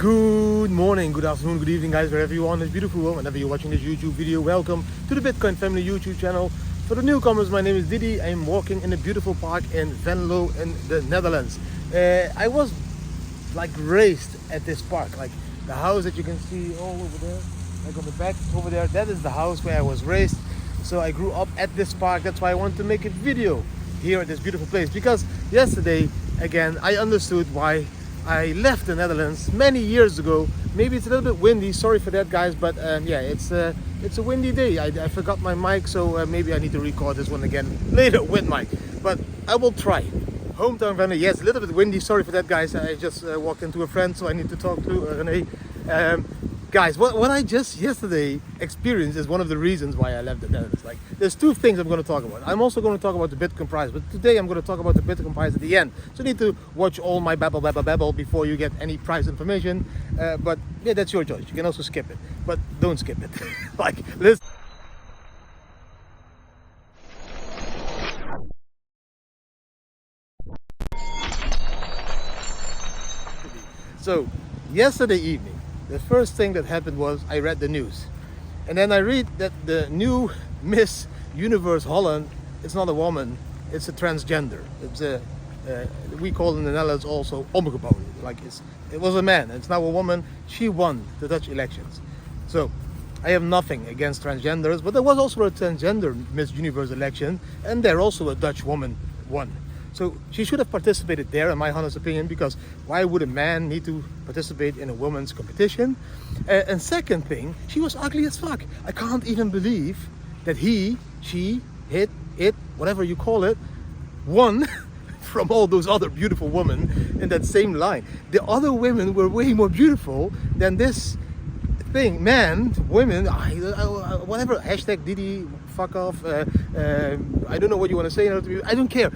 Good morning, good afternoon, good evening, guys, wherever you are in this beautiful world, whenever you're watching this YouTube video. Welcome to the Bitcoin Family YouTube channel. For the newcomers, my name is Didi. I'm walking in a beautiful park in Venlo in the Netherlands. I was like raised at this park, like the house that you can see all over there, like on the back over there, that is the house where I was raised. So I grew up at this park. That's why I wanted to make a video here at this beautiful place, because yesterday again I understood why I left the Netherlands many years ago. Maybe it's a little bit windy, sorry for that, guys, but yeah, it's a windy day. I forgot my mic, so maybe I need to record this one again later with mic, but I will try. Hometown Rene, yes, a little bit windy, sorry for that, guys. I just walked into a friend, so I need to talk to Rene. Guys, what I just yesterday experienced is one of the reasons why I left the Netherlands. Like, there's two things I'm going to talk about. I'm also going to talk about the Bitcoin price, but today I'm going to talk about the Bitcoin price at the end. So you need to watch all my babble before you get any price information. But yeah, that's your choice. You can also skip it, but don't skip it. Like, listen. So, yesterday evening, the first thing that happened was I read the news. And then I read that the new Miss Universe Holland, it's not a woman, it's a transgender. It's a, we call in the Netherlands also omgeboden. Like it was a man, it's now a woman. She won the Dutch elections. So I have nothing against transgenders, but there was also a transgender Miss Universe election, and there also a Dutch woman won. So she should have participated there, in my honest opinion, because why would a man need to participate in a woman's competition? And second thing, she was ugly as fuck. I can't even believe that he, she, it, whatever you call it, won from all those other beautiful women in that same line. The other women were way more beautiful than this thing. Men, women, whatever, hashtag Didi, fuck off, I don't know what you want to say, I don't care.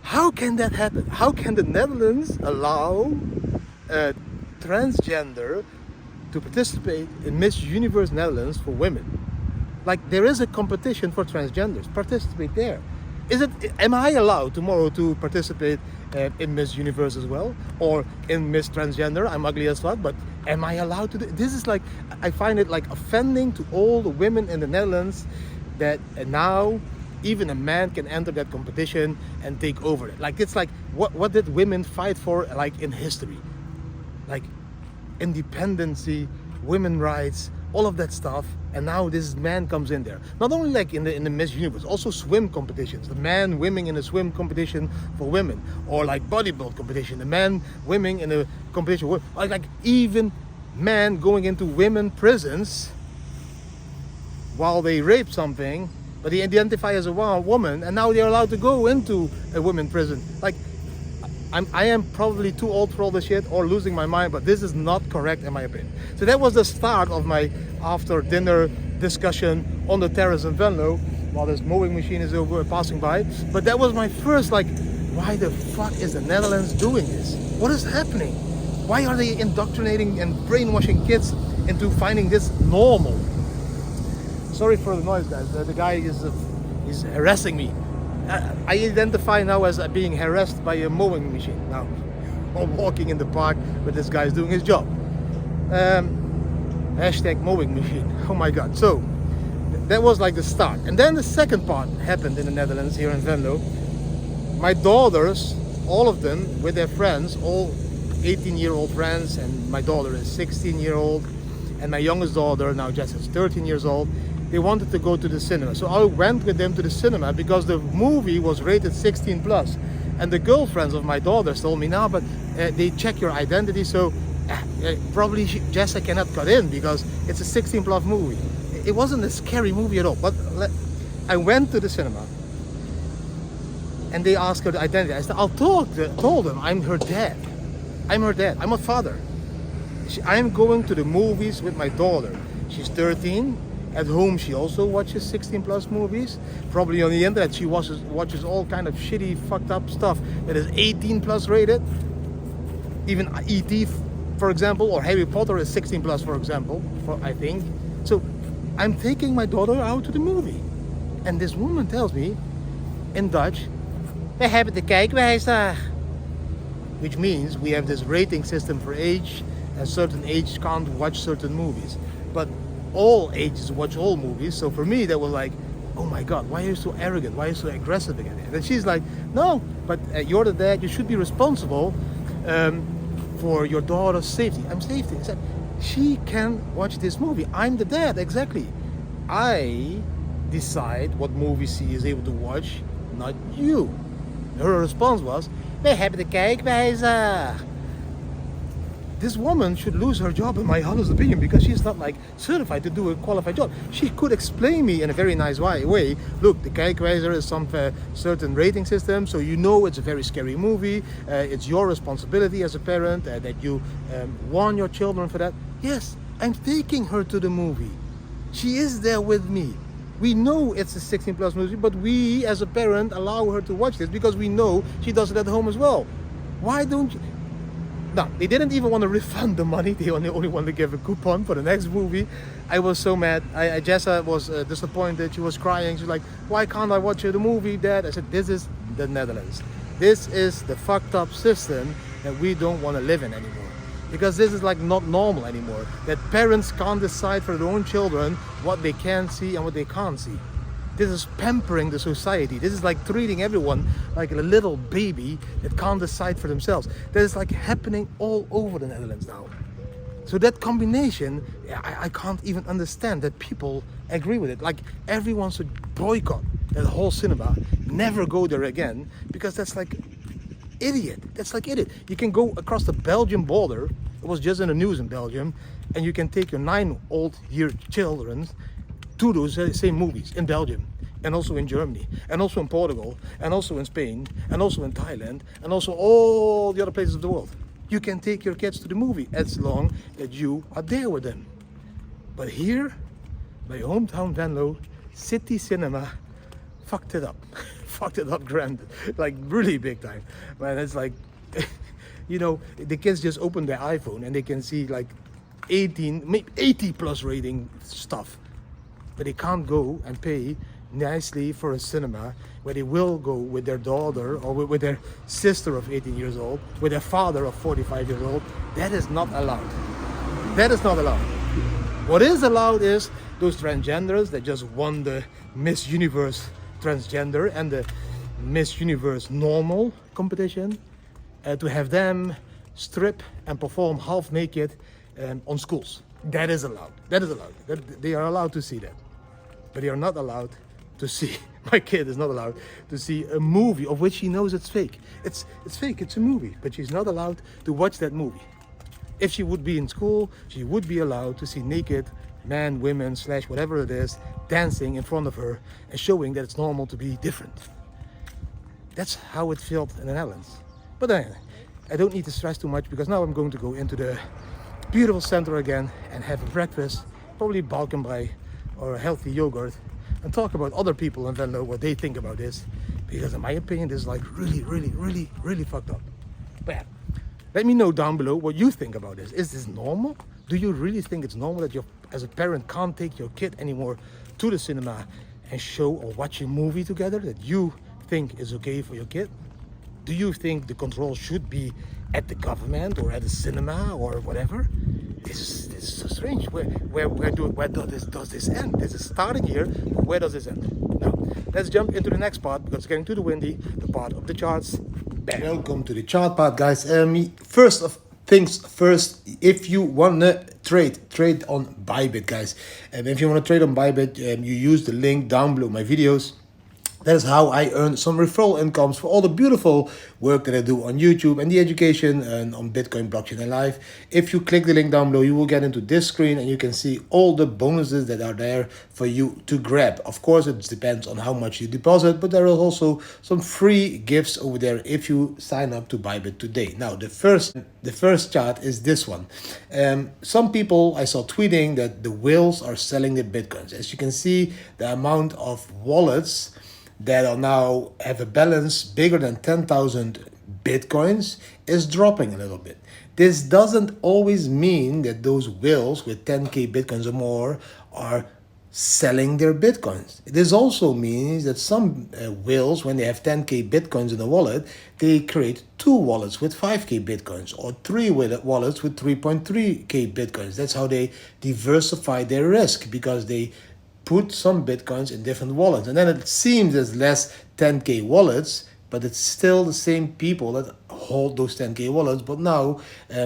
How can that happen? How can the Netherlands allow a transgender to participate in Miss Universe Netherlands for women? Like, there is a competition for transgenders. Participate there. Am I allowed tomorrow to participate in Miss Universe as well? Or in Miss Transgender? I'm ugly as fuck, but am I allowed to do this? Is like, I find it like offending to all the women in the Netherlands that now even a man can enter that competition and take over it. Like, it's like, what did women fight for, like, in history? Like, independency, women rights, all of that stuff. And now this man comes in there. Not only like in the Miss Universe, also swim competitions. The man, women in a swim competition for women. Or like bodybuilding competition. The man, women in a competition. Like even men going into women prisons while they rape something, but they identify as a woman, and now they're allowed to go into a women prison. Like, I am probably too old for all this shit or losing my mind, but this is not correct in my opinion. So that was the start of my after dinner discussion on the terrace in Venlo while this mowing machine is over passing by. But that was my first, like, why the fuck is the Netherlands doing this? What is happening? Why are they indoctrinating and brainwashing kids into finding this normal? Sorry for the noise, guys. The guy is harassing me. I identify now as being harassed by a mowing machine. Now, I'm walking in the park, but this guy is doing his job. Hashtag mowing machine. Oh my God. So, that was like the start. And then the second part happened in the Netherlands, here in Venlo. My daughters, all of them, with their friends, all 18-year-old friends, and my daughter is 16-year-old, and my youngest daughter, now Jess, is 13 years old. They wanted to go to the cinema. So I went with them to the cinema because the movie was rated 16 plus. And the girlfriends of my daughters told me, no, but they check your identity, so probably Jessica cannot cut in because it's a 16 plus movie. It wasn't a scary movie at all. But I went to the cinema and they asked her the identity. I said, told them I'm her dad. I'm her dad. I'm a father. I'm going to the movies with my daughter. She's 13. At home she also watches 16 plus movies. Probably on the internet she watches all kind of shitty, fucked up stuff that is 18 plus rated. Even E.T., for example, or Harry Potter is 16 plus, for example, I think. So I'm taking my daughter out to the movie. And this woman tells me in Dutch, we hebben de kijkwijzer. which means we have this rating system for age, a certain age can't watch certain movies. But all ages watch all movies. So for me, they were like, oh my God, why are you so arrogant? Why are you so aggressive again? And then she's like, no, but you're the dad. You should be responsible for your daughter's safety. I'm safety. I said, she can watch this movie. I'm the dad, exactly. I decide what movies she is able to watch, not you. Her response was, we hebben de kijkwijzer. This woman should lose her job in my honest opinion, because she's not like certified to do a qualified job. She could explain me in a very nice way. Look, the kijkwijzer is some certain rating system, so you know it's a very scary movie. It's your responsibility as a parent that you warn your children for that. Yes, I'm taking her to the movie. She is there with me. We know it's a 16 plus movie, but we as a parent allow her to watch this because we know she does it at home as well. Why don't you? No, they didn't even want to refund the money. They only wanted to give a coupon for the next movie. I was so mad. Jessa was disappointed. She was crying. She's like, why can't I watch the movie, Dad? I said, this is the Netherlands. This is the fucked up system that we don't want to live in anymore. Because this is like not normal anymore. That parents can't decide for their own children what they can see and what they can't see. This is pampering the society. This is like treating everyone like a little baby that can't decide for themselves. That is like happening all over the Netherlands now. So that combination, I can't even understand that people agree with it. Like everyone should boycott that whole cinema, never go there again, because that's like idiot. That's like idiot. You can go across the Belgian border. It was just in the news in Belgium, and you can take your 9-year-old children to those same movies in Belgium, and also in Germany, and also in Portugal, and also in Spain, and also in Thailand, and also all the other places of the world. You can take your kids to the movie as long as you are there with them. But here, my hometown Venlo, City Cinema, fucked it up. Fucked it up grand, like really big time. Man, it's like, you know, the kids just open their iPhone and they can see like 18, maybe 80 plus rating stuff. But they can't go and pay nicely for a cinema where they will go with their daughter or with their sister of 18 years old, with their father of 45 years old. That is not allowed. That is not allowed. What is allowed is those transgenders that just won the Miss Universe transgender and the Miss Universe normal competition, to have them strip and perform half naked on schools. That is allowed. That is allowed. They are allowed to see that. But they are not allowed to see, my kid is not allowed to see a movie of which she knows it's fake. It's fake, it's a movie, but she's not allowed to watch that movie. If she would be in school, she would be allowed to see naked men, women, / whatever it is, dancing in front of her and showing that it's normal to be different. That's how it felt in the Netherlands. But then, I don't need to stress too much, because now I'm going to go into the beautiful center again and have a breakfast, probably balkenbrei or a healthy yogurt, and talk about other people in Venlo, what they think about this, because in my opinion this is like really fucked up. But yeah, let me know down below what you think about this. Is this normal? Do you really think it's normal that you as a parent can't take your kid anymore to the cinema and show or watch a movie together that you think is okay for your kid? Do you think the control should be at the government or at the cinema or whatever? This is so strange. Where does this end? This is starting here, but where does this end? Now, let's jump into the next part, because it's getting too windy, the part of the charts. Bam. Welcome to the chart part, guys. First of things first, if you wanna trade on Bybit, guys, and if you wanna trade on Bybit, you use the link down below my videos. That is how I earn some referral incomes for all the beautiful work that I do on YouTube and the education and on Bitcoin, blockchain and life. If you click the link down below, you will get into this screen and you can see all the bonuses that are there for you to grab. Of course, it depends on how much you deposit, but there are also some free gifts over there if you sign up to Bybit today. Now, the first chart is this one. Some people I saw tweeting that the whales are selling their Bitcoins. As you can see, the amount of wallets that are now have a balance bigger than 10,000 Bitcoins is dropping a little bit. This doesn't always mean that those whales with 10k Bitcoins or more are selling their bitcoins. This also means that some whales, when they have 10k bitcoins in a wallet, they create 2 wallets with 5k bitcoins, or 3 wallets with 3.3k bitcoins. That's how they diversify their risk, because they put some bitcoins in different wallets. And then it seems there's less 10k wallets, but it's still the same people that hold those 10k wallets, but now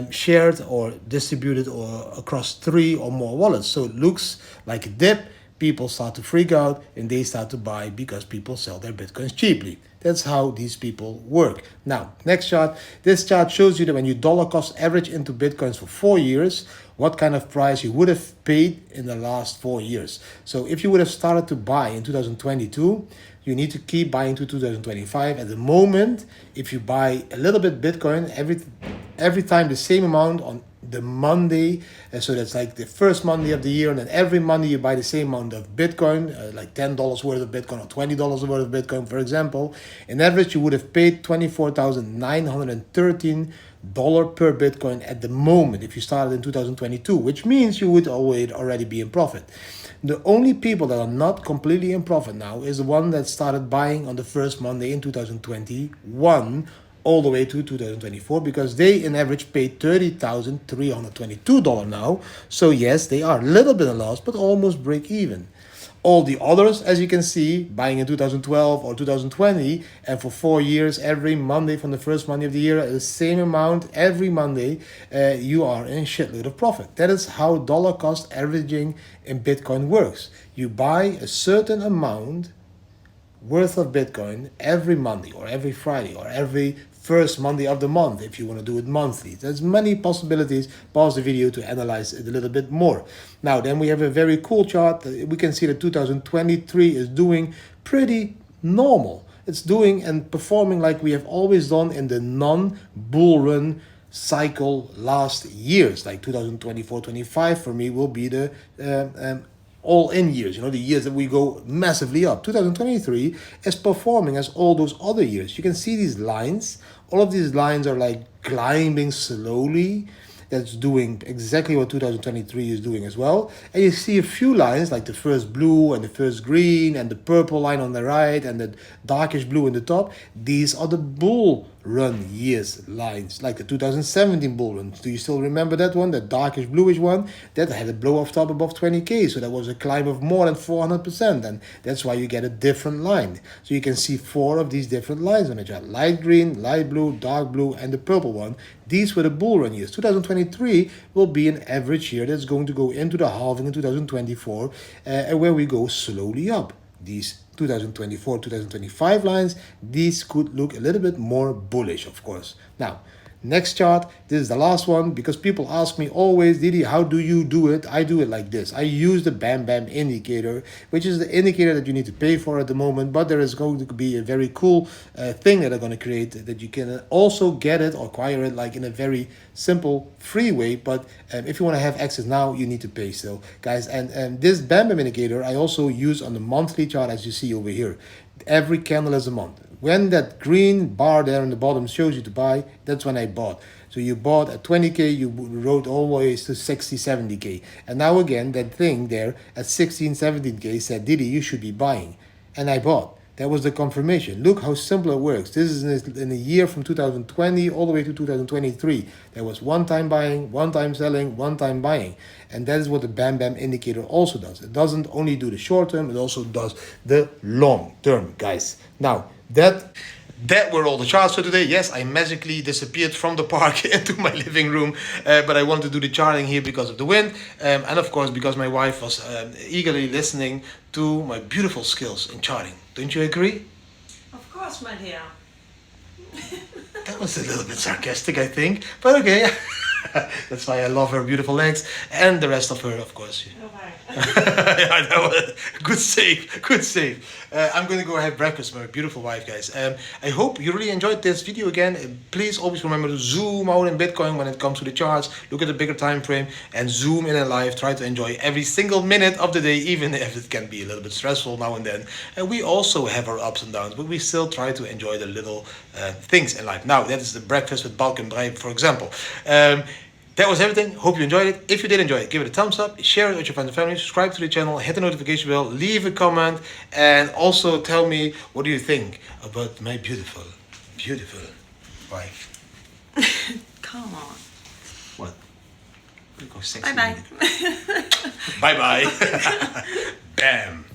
shared or distributed or across 3 or more wallets. So it looks like a dip. People start to freak out and they start to buy because people sell their bitcoins cheaply. That's how these people work. Now, next chart. This chart shows you that when you dollar cost average into bitcoins for 4 years, what kind of price you would have paid in the last 4 years. So if you would have started to buy in 2022, you need to keep buying to 2025. At the moment, if you buy a little bit Bitcoin every time the same amount on the Monday, so that's like the first Monday of the year, and then every Monday you buy the same amount of Bitcoin, like $10 worth of Bitcoin or $20 worth of Bitcoin, for example. In average, you would have paid $24,913 per Bitcoin at the moment if you started in 2022, which means you would already be in profit. The only people that are not completely in profit now is the one that started buying on the first Monday in 2021 all the way to 2024, because they in average paid $30,322 now. So yes, they are a little bit in loss, but almost break even. All the others, as you can see, buying in 2012 or 2020, and for 4 years, every Monday from the first Monday of the year, the same amount every Monday, you are in a shitload of profit. That is how dollar cost averaging in Bitcoin works. You buy a certain amount worth of Bitcoin every Monday or every Friday or every first Monday of the month if you want to do it monthly. There's many possibilities. Pause the video to analyze it a little bit more. Now then we have a very cool chart. We can see that 2023 is doing pretty normal. It's doing and performing like we have always done in the non-bull run cycle last years, like 2024-25 for me will be the all-in years, the years that we go massively up. 2023 is performing as all those other years. You can see these lines. All of these lines are like climbing slowly. That's doing exactly what 2023 is doing as well. And you see a few lines like the first blue and the first green and the purple line on the right and the darkish blue in the top. These are the bull run years lines, like the 2017 bull run. Do you still remember that one, the darkish bluish one? That had a blow off top above 20k, so that was a climb of more than 400%, and that's why you get a different line. So you can see 4 of these different lines on the chart: light green, light blue, dark blue, and the purple one. These were the bull run years. 2023 will be an average year that's going to go into the halving in 2024, and where we go slowly up. These 2024-2025 lines, these could look a little bit more bullish, of course. Now, next chart, this is the last one, because people ask me always, Didi, how do you do it? I do it like this. I use the Bam Bam indicator, which is the indicator that you need to pay for at the moment, but there is going to be a very cool thing that I'm going to create that you can also get it or acquire it like in a very simple free way. But if you want to have access now, you need to pay still, guys. And this Bam Bam indicator I also use on the monthly chart, as you see over here. Every candle is a month. When that green bar there on the bottom shows you to buy, that's when I bought. So you bought at 20k, you rode always to 60, 70k. And now again, that thing there at 16, 17k said, Didi, you should be buying. And I bought. That was the confirmation. Look how simple it works. This is in a year from 2020 all the way to 2023. There was one time buying, one time selling, one time buying. And that is what the Bam Bam indicator also does. It doesn't only do the short term, it also does the long term, guys. Now, that were all the charts for today. Yes, I magically disappeared from the park into my living room, but I wanted to do the charting here because of the wind, and of course because my wife was eagerly listening to my beautiful skills in charting. Don't you agree? Of course, my dear. That was a little bit sarcastic, I think, but okay. That's why I love her beautiful legs and the rest of her, of course. Yeah, that was good save, good save. I'm going to go have breakfast with my beautiful wife, guys. I hope you really enjoyed this video again. Please always remember to zoom out in Bitcoin when it comes to the charts. Look at the bigger time frame and zoom in live. Try to enjoy every single minute of the day, even if it can be a little bit stressful now and then. And we also have our ups and downs, but we still try to enjoy the little things in life. Now, that is the breakfast with Balk and Brei, for example. that was everything. Hope you enjoyed it. If you did enjoy it, give it a thumbs up, share it with your friends and family, subscribe to the channel, hit the notification bell, leave a comment, and also tell me what do you think about my beautiful, beautiful wife. Come on. What? Go sexy. Bye bye. Bye bye. Bam.